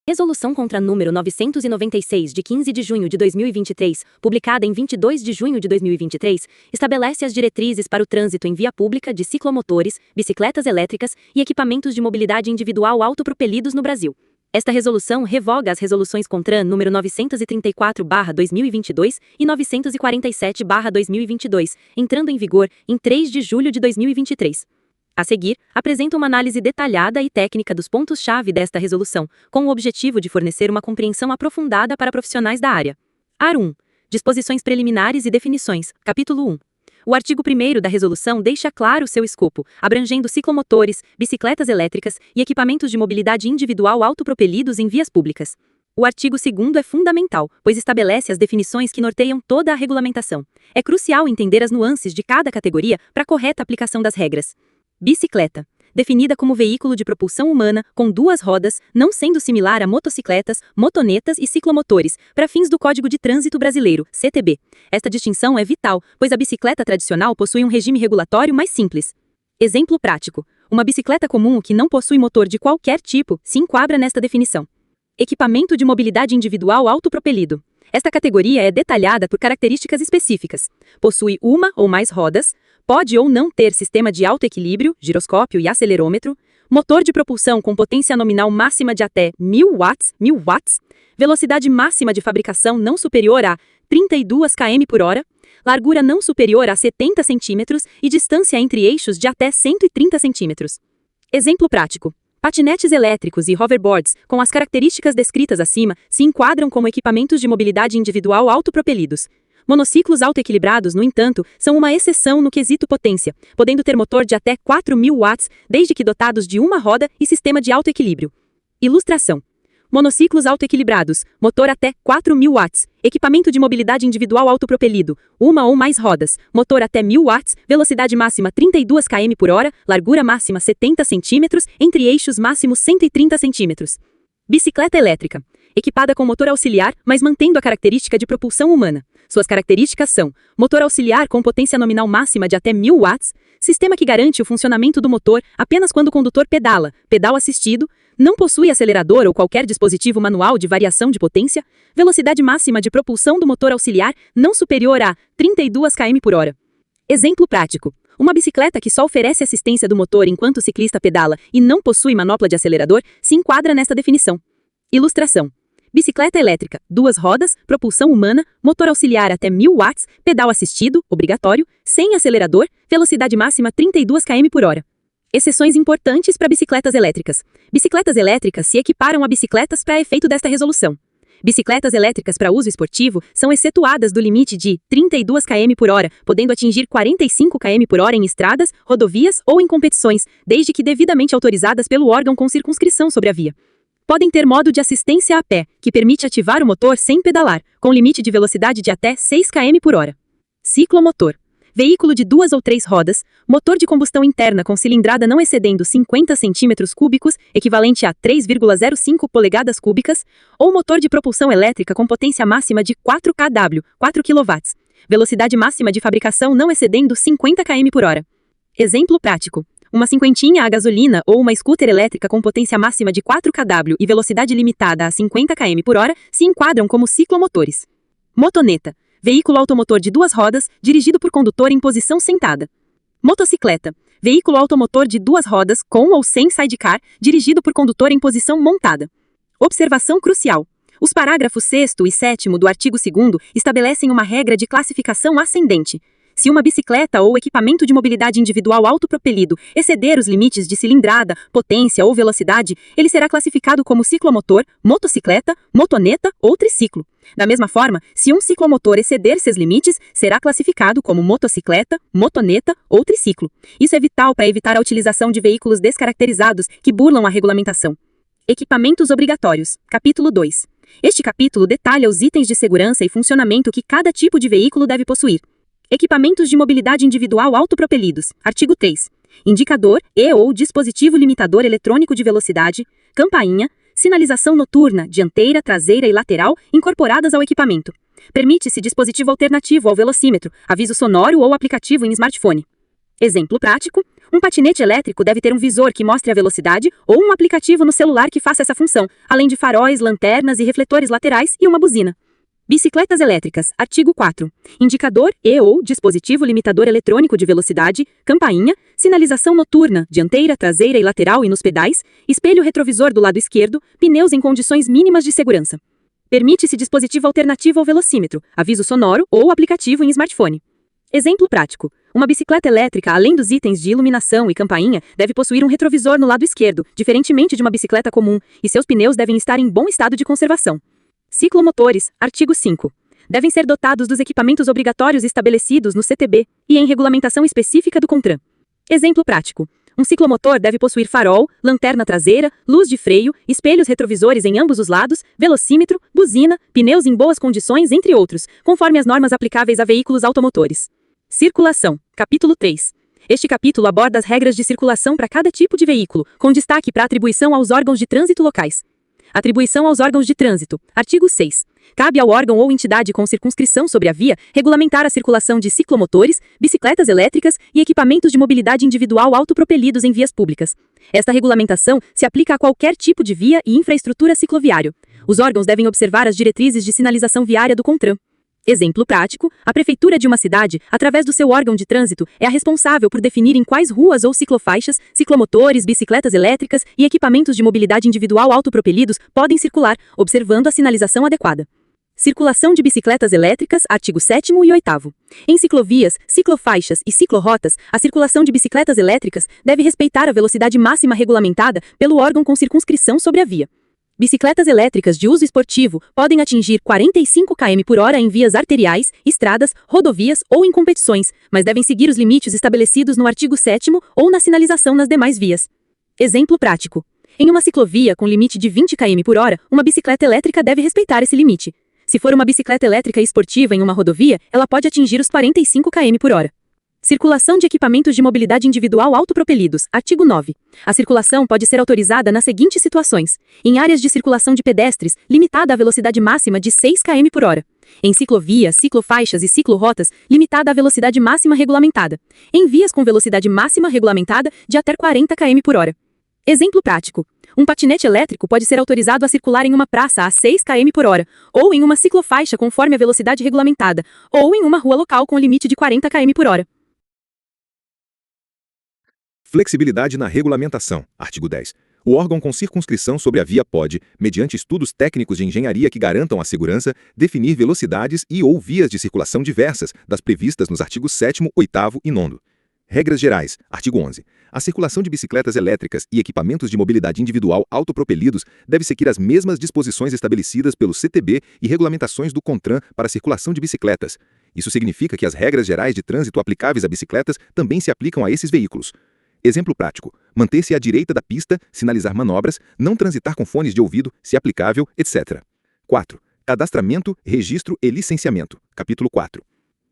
Resolução contra número 996 de 15 de junho de 2023, publicada em 22 de junho de 2023, estabelece as diretrizes para o trânsito em via pública de ciclomotores, bicicletas elétricas e equipamentos de mobilidade individual autopropelidos no Brasil. Esta resolução revoga as resoluções CONTRAN número 934/2022 e 947/2022, entrando em vigor em 3 de julho de 2023. A seguir, apresenta uma análise detalhada e técnica dos pontos-chave desta resolução, com o objetivo de fornecer uma compreensão aprofundada para profissionais da área. Art. 1. Disposições preliminares e definições. Capítulo 1. O artigo 1º da resolução deixa claro seu escopo, abrangendo ciclomotores, bicicletas elétricas e equipamentos de mobilidade individual autopropelidos em vias públicas. O artigo 2º é fundamental, pois estabelece as definições que norteiam toda a regulamentação. É crucial entender as nuances de cada categoria para a correta aplicação das regras. Bicicleta. Definida como veículo de propulsão humana, com duas rodas, não sendo similar a motocicletas, motonetas e ciclomotores, para fins do Código de Trânsito Brasileiro, CTB. Esta distinção é vital, pois a bicicleta tradicional possui um regime regulatório mais simples. Exemplo prático. Uma bicicleta comum que não possui motor de qualquer tipo se enquadra nesta definição. Equipamento de mobilidade individual autopropelido. Esta categoria é detalhada por características específicas. Possui uma ou mais rodas, pode ou não ter sistema de autoequilíbrio, giroscópio e acelerômetro, motor de propulsão com potência nominal máxima de até 1000 watts, velocidade máxima de fabricação não superior a 32 km/h, largura não superior a 70 cm e distância entre eixos de até 130 cm. Exemplo prático. Patinetes elétricos e hoverboards, com as características descritas acima, se enquadram como equipamentos de mobilidade individual autopropelidos. Monociclos autoequilibrados, no entanto, são uma exceção no quesito potência, podendo ter motor de até 4.000 watts, desde que dotados de uma roda e sistema de autoequilíbrio. Ilustração. Monociclos autoequilibrados, motor até 4.000 watts, equipamento de mobilidade individual autopropelido, uma ou mais rodas, motor até 1.000 watts, velocidade máxima 32 km/h, largura máxima 70 cm, entre eixos máximo 130 cm. Bicicleta elétrica. Equipada com motor auxiliar, mas mantendo a característica de propulsão humana. Suas características são: motor auxiliar com potência nominal máxima de até 1.000 watts, sistema que garante o funcionamento do motor apenas quando o condutor pedala, pedal assistido, não possui acelerador ou qualquer dispositivo manual de variação de potência, velocidade máxima de propulsão do motor auxiliar não superior a 32 km/h. Exemplo prático. Uma bicicleta que só oferece assistência do motor enquanto o ciclista pedala e não possui manopla de acelerador se enquadra nesta definição. Ilustração. Bicicleta elétrica, duas rodas, propulsão humana, motor auxiliar até 1.000 watts, pedal assistido, obrigatório, sem acelerador, velocidade máxima 32 km/h. Exceções importantes para bicicletas elétricas. Bicicletas elétricas se equiparam a bicicletas para efeito desta resolução. Bicicletas elétricas para uso esportivo são excetuadas do limite de 32 km/h, podendo atingir 45 km/h em estradas, rodovias ou em competições, desde que devidamente autorizadas pelo órgão com circunscrição sobre a via. Podem ter modo de assistência a pé, que permite ativar o motor sem pedalar, com limite de velocidade de até 6 km/h. Ciclomotor. Veículo de 2 ou 3 rodas, motor de combustão interna com cilindrada não excedendo 50 cm3, equivalente a 3,05 polegadas cúbicas, ou motor de propulsão elétrica com potência máxima de 4 kW, 4 kW, velocidade máxima de fabricação não excedendo 50 km/h. Exemplo prático. Uma cinquentinha a gasolina ou uma scooter elétrica com potência máxima de 4 kW e velocidade limitada a 50 km/h se enquadram como ciclomotores. Motoneta. Veículo automotor de duas rodas, dirigido por condutor em posição sentada. Motocicleta. Veículo automotor de duas rodas, com ou sem sidecar, dirigido por condutor em posição montada. Observação crucial. Os parágrafos 6º e 7º do artigo 2º estabelecem uma regra de classificação ascendente. Se uma bicicleta ou equipamento de mobilidade individual autopropelido exceder os limites de cilindrada, potência ou velocidade, ele será classificado como ciclomotor, motocicleta, motoneta ou triciclo. Da mesma forma, se um ciclomotor exceder seus limites, será classificado como motocicleta, motoneta ou triciclo. Isso é vital para evitar a utilização de veículos descaracterizados que burlam a regulamentação. Equipamentos obrigatórios. Capítulo 2. Este capítulo detalha os itens de segurança e funcionamento que cada tipo de veículo deve possuir. Equipamentos de mobilidade individual autopropelidos. Artigo 3. Indicador e/ou dispositivo limitador eletrônico de velocidade, campainha, sinalização noturna, dianteira, traseira e lateral incorporadas ao equipamento. Permite-se dispositivo alternativo ao velocímetro, aviso sonoro ou aplicativo em smartphone. Exemplo prático. Um patinete elétrico deve ter um visor que mostre a velocidade ou um aplicativo no celular que faça essa função, além de faróis, lanternas e refletores laterais e uma buzina. Bicicletas elétricas, artigo 4. Indicador e/ou dispositivo limitador eletrônico de velocidade, campainha, sinalização noturna, dianteira, traseira e lateral e nos pedais, espelho retrovisor do lado esquerdo, pneus em condições mínimas de segurança. Permite-se dispositivo alternativo ao velocímetro, aviso sonoro ou aplicativo em smartphone. Exemplo prático. Uma bicicleta elétrica, além dos itens de iluminação e campainha, deve possuir um retrovisor no lado esquerdo, diferentemente de uma bicicleta comum, e seus pneus devem estar em bom estado de conservação. Ciclomotores, artigo 5. Devem ser dotados dos equipamentos obrigatórios estabelecidos no CTB e em regulamentação específica do CONTRAN. Exemplo prático. Um ciclomotor deve possuir farol, lanterna traseira, luz de freio, espelhos retrovisores em ambos os lados, velocímetro, buzina, pneus em boas condições, entre outros, conforme as normas aplicáveis a veículos automotores. Circulação, capítulo 3. Este capítulo aborda as regras de circulação para cada tipo de veículo, com destaque para a atribuição aos órgãos de trânsito locais. Atribuição aos órgãos de trânsito. Artigo 6. Cabe ao órgão ou entidade com circunscrição sobre a via regulamentar a circulação de ciclomotores, bicicletas elétricas e equipamentos de mobilidade individual autopropelidos em vias públicas. Esta regulamentação se aplica a qualquer tipo de via e infraestrutura cicloviário. Os órgãos devem observar as diretrizes de sinalização viária do CONTRAN. Exemplo prático, a prefeitura de uma cidade, através do seu órgão de trânsito, é a responsável por definir em quais ruas ou ciclofaixas, ciclomotores, bicicletas elétricas e equipamentos de mobilidade individual autopropelidos podem circular, observando a sinalização adequada. Circulação de bicicletas elétricas, artigo 7º e 8º. Em ciclovias, ciclofaixas e ciclorotas, a circulação de bicicletas elétricas deve respeitar a velocidade máxima regulamentada pelo órgão com circunscrição sobre a via. Bicicletas elétricas de uso esportivo podem atingir 45 km/h em vias arteriais, estradas, rodovias ou em competições, mas devem seguir os limites estabelecidos no artigo 7º ou na sinalização nas demais vias. Exemplo prático. Em uma ciclovia com limite de 20 km/h, uma bicicleta elétrica deve respeitar esse limite. Se for uma bicicleta elétrica esportiva em uma rodovia, ela pode atingir os 45 km/h. Circulação de equipamentos de mobilidade individual autopropelidos. Artigo 9. A circulação pode ser autorizada nas seguintes situações. Em áreas de circulação de pedestres, limitada à velocidade máxima de 6 km/h. Em ciclovias, ciclofaixas e ciclorotas, limitada à velocidade máxima regulamentada. Em vias com velocidade máxima regulamentada de até 40 km/h. Exemplo prático. Um patinete elétrico pode ser autorizado a circular em uma praça a 6 km/h, ou em uma ciclofaixa conforme a velocidade regulamentada, ou em uma rua local com limite de 40 km/h. Flexibilidade na regulamentação. Artigo 10. O órgão com circunscrição sobre a via pode, mediante estudos técnicos de engenharia que garantam a segurança, definir velocidades e/ou vias de circulação diversas das previstas nos artigos 7º, 8º e 9º. Regras gerais. Artigo 11. A circulação de bicicletas elétricas e equipamentos de mobilidade individual autopropelidos deve seguir as mesmas disposições estabelecidas pelo CTB e regulamentações do CONTRAN para a circulação de bicicletas. Isso significa que as regras gerais de trânsito aplicáveis a bicicletas também se aplicam a esses veículos. Exemplo prático. Manter-se à direita da pista, sinalizar manobras, não transitar com fones de ouvido, se aplicável, etc. 4. Cadastramento, registro e licenciamento. Capítulo 4.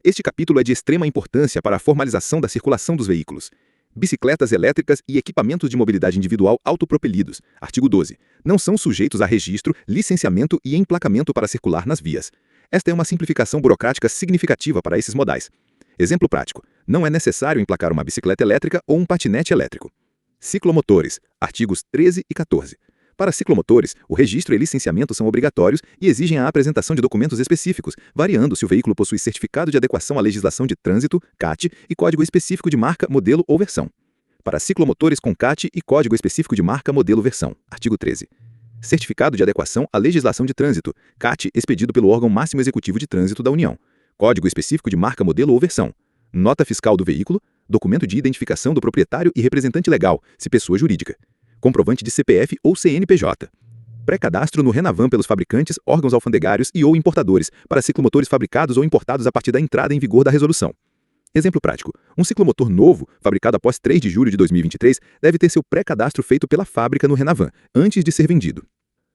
Este capítulo é de extrema importância para a formalização da circulação dos veículos. Bicicletas elétricas e equipamentos de mobilidade individual autopropelidos. Artigo 12. Não são sujeitos a registro, licenciamento e emplacamento para circular nas vias. Esta é uma simplificação burocrática significativa para esses modais. Exemplo prático. Não é necessário emplacar uma bicicleta elétrica ou um patinete elétrico. Ciclomotores. Artigos 13 e 14. Para ciclomotores, o registro e licenciamento são obrigatórios e exigem a apresentação de documentos específicos, variando se o veículo possui certificado de adequação à legislação de trânsito, CAT, e código específico de marca, modelo ou versão. Para ciclomotores com CAT e código específico de marca, modelo, versão. Artigo 13. Certificado de adequação à legislação de trânsito, CAT, expedido pelo órgão máximo executivo de trânsito da União. Código específico de marca, modelo ou versão. Nota fiscal do veículo, documento de identificação do proprietário e representante legal, se pessoa jurídica. Comprovante de CPF ou CNPJ. Pré-cadastro no Renavan pelos fabricantes, órgãos alfandegários e ou importadores para ciclomotores fabricados ou importados a partir da entrada em vigor da resolução. Exemplo prático. Um ciclomotor novo, fabricado após 3 de julho de 2023, deve ter seu pré-cadastro feito pela fábrica no Renavan, antes de ser vendido.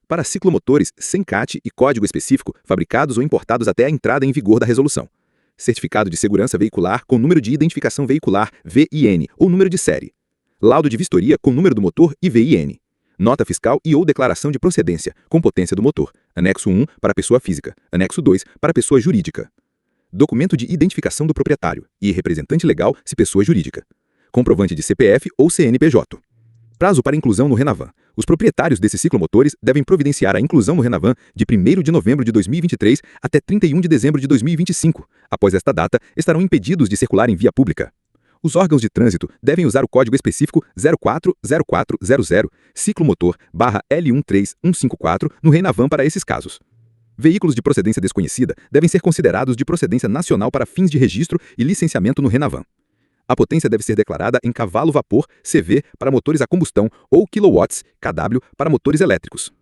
Para ciclomotores sem CAT e código específico, fabricados ou importados até a entrada em vigor da resolução. Certificado de segurança veicular com número de identificação veicular, VIN, ou número de série. Laudo de vistoria com número do motor e VIN. Nota fiscal e ou declaração de procedência, com potência do motor. Anexo 1 para pessoa física. Anexo 2 para pessoa jurídica. Documento de identificação do proprietário e representante legal se pessoa jurídica. comprovante de CPF ou CNPJ. Prazo para inclusão no Renavan. Os proprietários desses ciclomotores devem providenciar a inclusão no Renavan de 1º de novembro de 2023 até 31 de dezembro de 2025. Após esta data, estarão impedidos de circular em via pública. Os órgãos de trânsito devem usar o código específico 040400 ciclomotor/L13154 no Renavan para esses casos. Veículos de procedência desconhecida devem ser considerados de procedência nacional para fins de registro e licenciamento no Renavan. A potência deve ser declarada em cavalo-vapor CV para motores a combustão ou kilowatts kW para motores elétricos.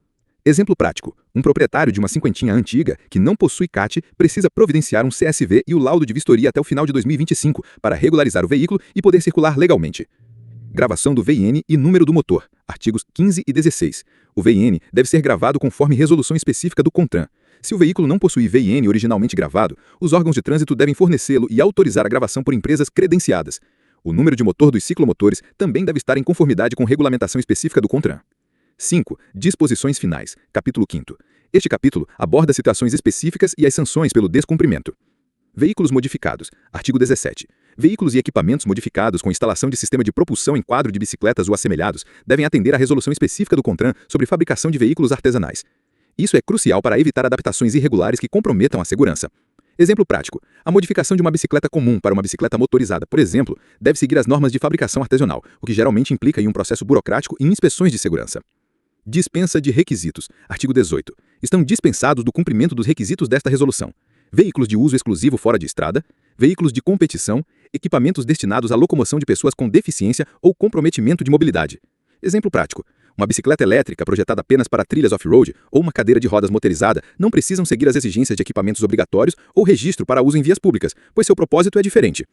Exemplo prático: um proprietário de uma cinquentinha antiga que não possui CAT precisa providenciar um CSV e o laudo de vistoria até o final de 2025 para regularizar o veículo e poder circular legalmente. Gravação do VIN e número do motor. Artigos 15 e 16. O VIN deve ser gravado conforme resolução específica do CONTRAN. Se o veículo não possui VIN originalmente gravado, os órgãos de trânsito devem fornecê-lo e autorizar a gravação por empresas credenciadas. O número de motor dos ciclomotores também deve estar em conformidade com regulamentação específica do CONTRAN. 5. Disposições finais. Capítulo 5º. Este capítulo aborda situações específicas e as sanções pelo descumprimento. Veículos modificados. Artigo 17. Veículos e equipamentos modificados com instalação de sistema de propulsão em quadro de bicicletas ou assemelhados devem atender à resolução específica do CONTRAN sobre fabricação de veículos artesanais. Isso é crucial para evitar adaptações irregulares que comprometam a segurança. Exemplo prático: a modificação de uma bicicleta comum para uma bicicleta motorizada, por exemplo, deve seguir as normas de fabricação artesanal, o que geralmente implica em um processo burocrático e inspeções de segurança. Dispensa de requisitos. Artigo 18. Estão dispensados do cumprimento dos requisitos desta resolução: veículos de uso exclusivo fora de estrada, veículos de competição, equipamentos destinados à locomoção de pessoas com deficiência ou comprometimento de mobilidade. Exemplo prático: uma bicicleta elétrica projetada apenas para trilhas off-road ou uma cadeira de rodas motorizada não precisam seguir as exigências de equipamentos obrigatórios ou registro para uso em vias públicas, pois seu propósito é diferente.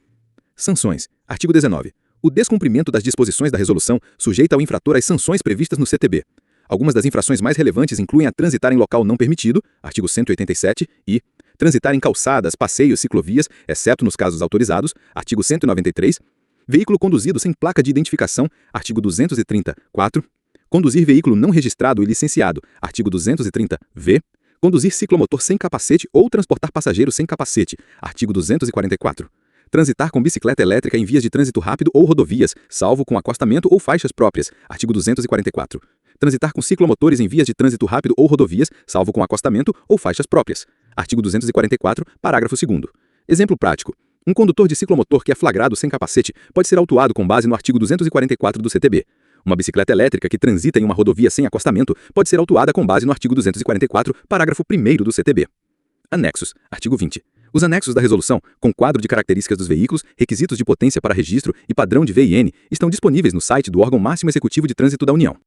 Sanções. Artigo 19. O descumprimento das disposições da resolução sujeita o infrator às sanções previstas no CTB. Algumas das infrações mais relevantes incluem a transitar em local não permitido, artigo 187, e transitar em calçadas, passeios, ciclovias, exceto nos casos autorizados, artigo 193, veículo conduzido sem placa de identificação, artigo 230-4, conduzir veículo não registrado e licenciado, artigo 230-V, conduzir ciclomotor sem capacete ou transportar passageiro sem capacete, artigo 244. Transitar com bicicleta elétrica em vias de trânsito rápido ou rodovias, salvo com acostamento ou faixas próprias, artigo 244. Transitar com ciclomotores em vias de trânsito rápido ou rodovias, salvo com acostamento ou faixas próprias, artigo 244, parágrafo 2º. Exemplo prático: um condutor de ciclomotor que é flagrado sem capacete pode ser autuado com base no artigo 244 do CTB. Uma bicicleta elétrica que transita em uma rodovia sem acostamento pode ser autuada com base no artigo 244, parágrafo 1º do CTB. Anexos. Artigo 20. Os anexos da resolução, com quadro de características dos veículos, requisitos de potência para registro e padrão de VIN, estão disponíveis no site do órgão máximo executivo de trânsito da União.